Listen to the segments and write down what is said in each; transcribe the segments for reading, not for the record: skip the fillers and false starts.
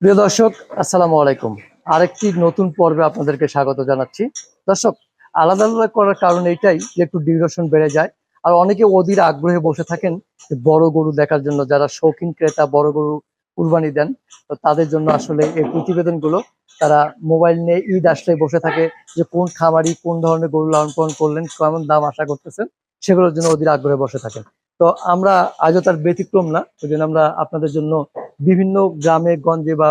প্রিয় দর্শক, আসসালামু আলাইকুম। আরেকটি নতুন পর্বে আপনাদেরকে স্বাগত জানাচ্ছি। দর্শক, আলাদা আলাদা করার কারণ এইটাই যে একটু ডিউরেশন বেড়ে যায়। আর অনেকে অধীর আগ্রহে বসে থাকেন যে বড় গরু দেখার জন্য। যারা শৌখিন ক্রেতা বড় গরু কুরবানি দেন, তো তাদের জন্য আসলে এই প্রতিবেদনগুলো। তারা মোবাইল নিয়ে ঈদ আসলে বসে থাকে যে কোন খামারি কোন ধরনের গরু লালন পালন করলেন, কেমন দাম আশা করতেছেন, সেগুলোর জন্য অধীর আগ্রহে বসে থাকেন। তো আমরা আজও তার ব্যতিক্রম না, ওই জন্য আমরা আপনাদের জন্য বিভিন্ন গ্রামে গঞ্জে বা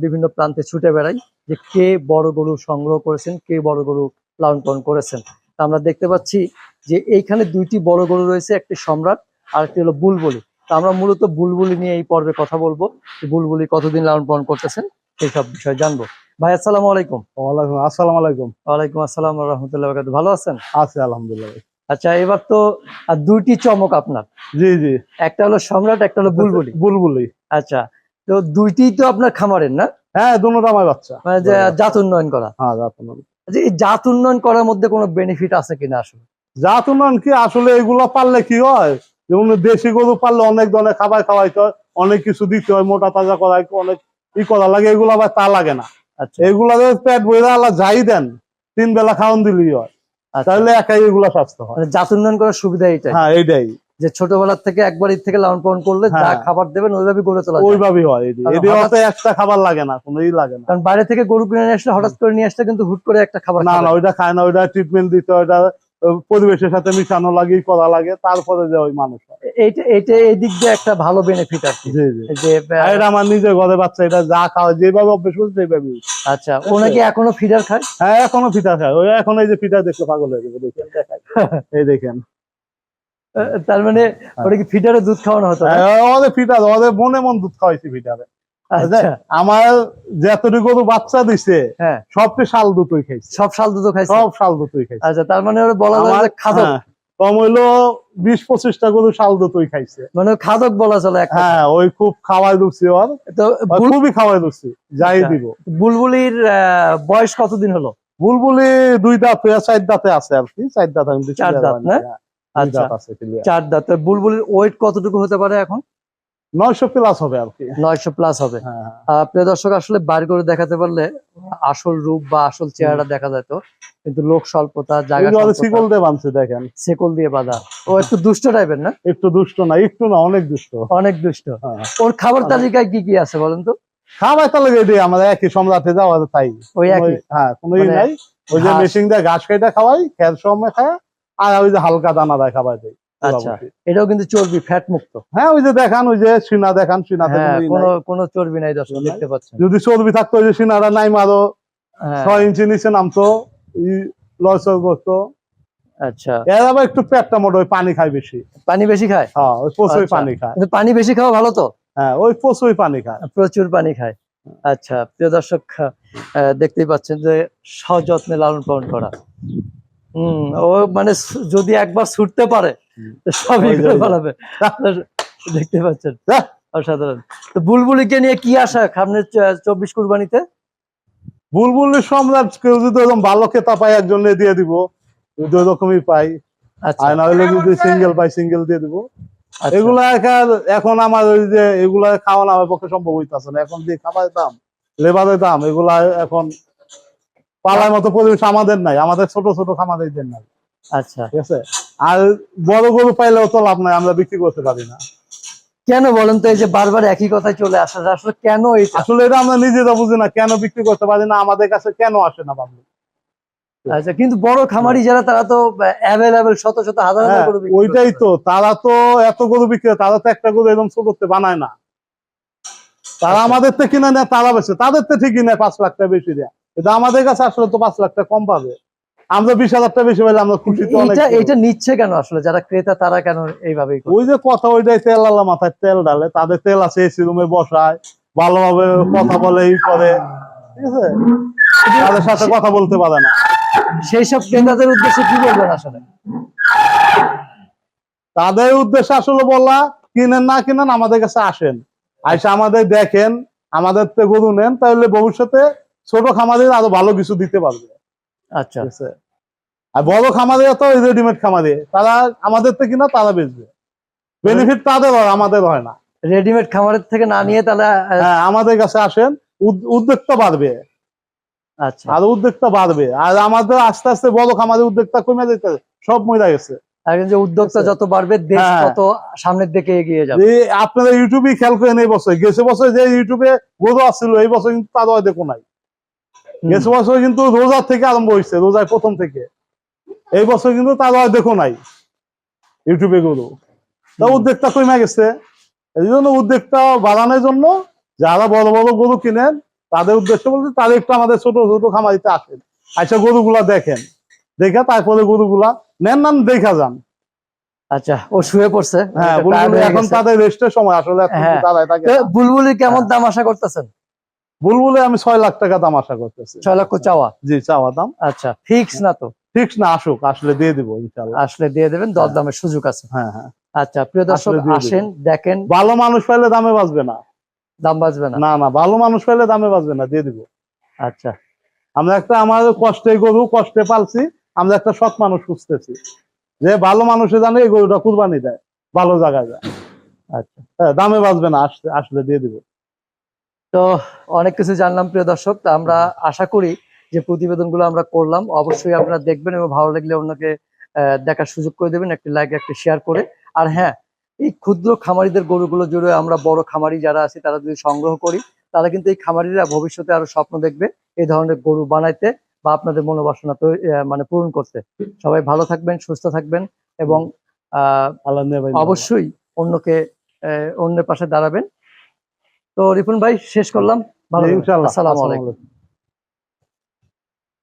বিভিন্ন প্রান্তে ছুটে বেড়াই যে কে বড় গরু সংগ্রহ করেছেন, কে বড় গরু লালন পালন করেছেন। তা আমরা দেখতে পাচ্ছি যে এইখানে দুইটি বড় গরু রয়েছে, একটি সম্রাট আর একটি হলো বুলবুলি। তা আমরা মূলত বুলবুলি নিয়ে এই পর্বে কথা বলবো, যে বুলবুলি কতদিন লালন পালন করতেছেন সেই সব বিষয় জানবো। ভাই আসসালামু আলাইকুম। ওয়ালাইকুম আসসালাম আলাইকুম। ওয়ালাইকুম আসসালাম ওয়া রাহমাতুল্লাহি ওয়া বারাকাতুহু। ভালো আছেন? আছি আলহামদুলিল্লাহ। আচ্ছা, এবার তো দুইটি চমক আপনার, জি জি। একটা হলো সম্রাট, একটা হলো বুলবুলি। বুলবুলি। আচ্ছা, তো দুইটি তো আপনার খামারের না? হ্যাঁ, দুটোটা আমার বাচ্চা। মানে যে জাত উন্নয়ন করা। হ্যাঁ, জাত উন্নয়ন। আচ্ছা, এই জাত উন্নয়ন করার মধ্যে কোনো বেনিফিট আছে কিনা আসলে? জাত উন্নয়ন কি আসলে এগুলো পারলে কি হয়, যেমন দেশি গরু পারলে অনেক ধরনের খাবার খাওয়াইতে হয়, অনেক কিছু দিতে হয়, মোটা তাজা করাই অনেক করা লাগে। এগুলো আবার তা লাগে না। আচ্ছা এগুলা পেট বইরা আল্লাহ যাই দেন 3 বেলা খাওয়ান দিলেই হয়। আচ্ছা, তাহলে একাই এগুলা স্বাস্থ্য হয়। মানে জাত উন্নয়ন করার সুবিধা এইটাই হ্যাঁ, এইটাই। যে ছোটবেলার থেকে একবার ঈদ থেকে লালন পালন করলে যা হ্যাঁ, খাবার দেবেন ওইভাবে গড়ে তোলা যায়। ওইভাবেই হয়। কারণ এদের হঠাৎ, অত একটা খাবার লাগে না, কোনো লাগে না। কারণ বাইরে থেকে গরু কিনে নিয়ে আসলে হঠাৎ করে নিয়ে আসলে কিন্তু হুট করে একটা খাবার না খাবে না, না। ওইটা খায় না, ওইটা ট্রিটমেন্ট দিতে হয়, ওইটা পরিবেশের সাথে মিশানো লাগে, করা লাগে, তারপরে যে ওই মানুষ হয়। এইটা এইটা এই দিক দিয়ে একটা ভালো বেনিফিট আর কি। জি জি। যে আর এটা আমার নিজের ঘরে বাচ্চা, এটা যা খাওয়া যেভাবে অভ্যেস করছে সেইভাবে। আচ্ছা, ও নাকি এখনো ফিডার খায়? হ্যাঁ, এখনো পিঠা খায়। ওই এখন এই যে পিঠা দেখলে পাগল হয়ে যাবে, দেখেন দেখাই। এই দেখেন। তার মানে হ্যাঁ। ওটা কি ফিডারে দুধ খাওয়ানো হতো না? হ্যাঁ, ওদের পিঠা, ওদের মনে মন দুধ খাওয়াইছি পিঠারে। আচ্ছা, আমার যতটুকু গরু বাচ্চা দিছে হ্যাঁ, সবটি শাল দুটোই খাইছে। সব শাল দুধ খাইছে? সব শাল দুটোই খাইছে। আচ্ছা, তার মানে ওরা বলা যায় আমার যে খাদক। হ্যাঁ, কম হইলো 20-25টা গরু শাল দুটোই খাইছে। মানে ও খাদক বলা চলে এক কথায়। হ্যাঁ, ওই খুব খাওয়াই দিচ্ছি, ওর তো খুবই খাওয়াই দিচ্ছি, যাই আচ্ছা, দিব। বুলবুলির বয়স কতদিন হলো? বুলবুলি 2 দাঁত হয়ে 4 দাঁতে আছে আর কি। 4 দাঁত আমি দিচ্ছি। 4 দাঁত না? 2 আচ্ছা, দাঁত আছে ক্লিয়ার। 4 দাঁত। তো বুলবুলির ওয়েট কতটুকু হতে পারে এখন? 900 প্লাস হবে আর কি। 900 প্লাস হবে। হ্যাঁ প্রিয় দর্শক, আসলে বার করে দেখাতে পারলে আসল রূপ বা আসল চেহারা দেখা যেত, কিন্তু লোক স্বল্পতা, জায়গা হ্যাঁ, শিকল স্বল্পতা, দিয়ে বাঁধছে দেখেন। শেকল দিয়ে বাঁধা। ও একটু দুষ্ট টাইপের না? একটু দুষ্ট না, একটু না, অনেক দুষ্ট। অনেক দুষ্ট। হ্যাঁ, ওর খাবার তালিকায় কি কি আছে বলেন তো? খাবার তো লাগে দিয়ে আমাদের একই সম্রাটে যাওয়া তাই। ওই একই? হ্যাঁ, কোনো মানে নাই। ওই যে ঘাস? মেশিন দিয়ে ঘাস কেটে খাওয়াই, খের সময় খায়, আর ওই যে হালকা দানা দেয় খাবার দেয়। আচ্ছা, এটাও কিন্তু চর্বি, ফ্যাট মুক্ত। হ্যাঁ, ওই যে দেখান, ওই যে সিনা দেখান, সিনাতে হ্যাঁ, কোনো কোনো চর্বি নাই দর্শক, দেখতে পাচ্ছেন। যদি চর্বি থাকতো ওই যে সিনারা নাই মারো হ্যাঁ, 6 ইঞ্চি নিচে নামতো, লসর করতো। আচ্ছা, এর আবার একটু পেটটা মোটা, ওই পানি খায় বেশি। পানি বেশি খায়? হ্যাঁ, ওই প্রচুর আচ্ছা, পানি খায়। কিন্তু পানি বেশি খাওয়া ভালো তো? হ্যাঁ, ওই প্রচুর পানি খায়। প্রচুর পানি খায়। আচ্ছা, প্রিয় দর্শক, দেখতেই পাচ্ছেন যে সযত্নে লালন পালন করা। ও মানে যদি একবার ছুটতে পারে তো সবই ওই যে, করে ওই যে। ফেলাবে। দেখতে পাচ্ছেন, যাহ, অসাধারণ। তো বুলবুলিকে নিয়ে কি আশা সামনের 24 কুরবানিতে? বুলবুলি সম্রাট কেউ যদি ওরকম ভালো খেতা পায় একজনে দিয়ে দিব, যদি ওরকমই পাই। আচ্ছা আর না হলে যদি সিঙ্গেল পাই সিঙ্গেল দিয়ে দিব। আচ্ছা, এগুলা এখন আমার ওই যে এগুলা খাওয়ানো আমার পক্ষে সম্ভব হইতেছে না। এখন যে খাবারের দাম, লেবারের দাম, এগুলা এখন পালার মতো পরিবেশ আমাদের নাই, আমাদের ছোট ছোট খামারিদের নাই। আচ্ছা, ঠিক আছে। আর বড় গরু পাইলেও তো লাভ নাই, আমরা বিক্রি করতে পারি না। কেন বলেন তো? এই যে বারবার একই কথাই চলে আসে, আসলে কেন এটা? আসলে এটা আমরা নিজেরা বুঝি না, কেন বিক্রি করতে পারি না, আমাদের কাছে কেন আসে না ভাবলি। আচ্ছা, কিন্তু বড় খামারি যারা, তারা তো অ্যাভেলেবেল শত শত হাজার হাজার হ্যাঁ, করে বিক্রি ওইটাই করতে তো, তারা তো এত গরু বিক্রি করে, তারা তো একটা গরু এরকম ছোটতে বানায় না। তারা আচ্ছা, আমাদের থেকে কিনে নেয়, তারা বেশি, তাদের থেকে ঠিকই নেয় 5 লাখ টাকা বেশি দেয়। কিন্তু আমাদের কাছে আসলে তো 5 লাখ টাকা কম পাবে। আমরা 20,000 টাকা বেশি পাইলে আমরা খুশি তো অনেক। এইটা নিচ্ছে কেন আসলে যারা ক্রেতা, তারা কেন এইভাবেই করে? ওই যে কথা, ওইটাই তেল আলা মাথায় তেল ডালে, তাদের তেল আছে, এসি রুমে বসায়, ভালোভাবে কথা বলে, ই করে, ঠিক আছে, তাদের সাথে কথা বলতে পারে না। সেই সব ক্রেতাদের উদ্দেশ্যে কি বলবেন আসলে? তাদের উদ্দেশ্যে আসলে বলা, কিনেন না কিনেন আমাদের কাছে আসেন, আইসা আমাদের দেখেন, আমাদের থেকে গরু নেন, তাহলে ভবিষ্যতে ছোট খামারে আরো ভালো কিছু দিতে পারবে। আচ্ছা, ঠিক আছে। আর বড় খামারে তো রেডিমেড খামারে, তারা আমাদের থেকে কিনা তারা বেচবে, বেনিফিট তাদের হয়, আমাদের হয় না। রেডিমেড খামারের থেকে না নিয়ে তাহলে হ্যাঁ, আমাদের কাছে আসেন, উদ্যোক্তা বাড়বে, আচ্ছা। আর উদ্যোক্তা বাড়বে। আর আমাদের আস্তে আস্তে বড় খামারের উদ্যোক্তা কমে যেতে, সব মরে গেছে। এখন যে উদ্যোক্তা যত বাড়বে দেশ হ্যাঁ। তত সামনের দিকে এগিয়ে যাবে। এই আপনারা ইউটিউবে খেয়াল করেন, এই বছর গেছে বছর যে ইউটিউবে গরু আসছিল, এই বছর কিন্তু তার হয় দেখো নাই। গেছে বছর কিন্তু রোজার থেকে আরম্ভ হয়েছে, রোজার প্রথম থেকে। এই বছর কিন্তু তার হয় দেখো নাই ইউটিউবে গরু। তা উদ্যোক্তা কমে গেছে। এই জন্য উদ্যোক্তা বাড়ানোর জন্য যারা বড় বড় গরু কিনেন, তাদের উদ্দেশ্য বলতে তাদের একটু আমাদের ছোট ছোট খামারিতে আসেন, আচ্ছা গরুগুলা দেখেন, দেখে তারপরে গরুগুলা নেন দেখা যান। আচ্ছা, ও শুয়ে পড়ছে। হ্যাঁ, এটা tired বুলবুলি হয়ে এখন গেছে। তাদের রেস্টের সময়, আসলে এখন হ্যাঁ। দাঁড়ায় থাকে তো না। বুলবুলি কেমন হ্যাঁ। দাম আশা করতেছেন? বুলবুলি আমি 6 লাখ টাকা দাম আশা করতেছি। 6 লক্ষ চাওয়া? জি, চাওয়া দাম। আচ্ছা, ফিক্স না তো? ফিক্স না, আসুক, আসলে দিয়ে দিব ইনশাআল্লাহ। আসলে দিয়ে দেবেন, দরদামের সুযোগ আছে। হ্যাঁ হ্যাঁ, আচ্ছা প্রিয় দর্শক, আসলে দিয়ে দিব। আসেন দেখেন, ভালো মানুষ পাইলে দামে বাঁচবে না। দাম বাঁচবে না? না না, ভালো মানুষ পাইলে দামে বাঁচবে না, দিয়ে দিব। আচ্ছা আমরা একটা, আমাদের কষ্টে গরু, কষ্টে পালছি, আমরা একটা সৎ মানুষ খুঁজতেছি, যে ভালো মানুষে জানে এই গরুটা কুরবানি দেয়, ভালো জায়গায় যায়। আচ্ছা, হ্যাঁ, দামে বাঁচবে না, আসলে দিয়ে দিব। তো অনেক কিছু জানলাম প্রিয় দর্শক। তো আমরা আশা করি যে প্রতিবেদনগুলো আমরা করলাম অবশ্যই আপনারা দেখবেন এবং ভালো লাগলে অন্যকে দেখার সুযোগ করে দেবেন, একটি লাইক একটি শেয়ার করে। আর হ্যাঁ, এই ক্ষুদ্র খামারিদের গরুগুলো জুড়ে আমরা বড় খামারি যারা আছি তারা যদি সংগ্রহ করি, তাহলে কিন্তু এই খামারিরা ভবিষ্যতে আরো স্বপ্ন দেখবে এই ধরনের গরু বানাইতে বা আপনাদের মনোবাসনা মানে পূরণ করতে। সবাই ভালো থাকবেন, সুস্থ থাকবেন এবং আল্লাহ নেই ভাই। অবশ্যই অন্যকে অন্যের পাশে দাঁড়াবেন। তো রিপন ভাই, শেষ করলাম। ভালো থাকবেন। ইনশাআল্লাহ, আসসালামু আসসালামু আলাইকুম। আলাইকুম।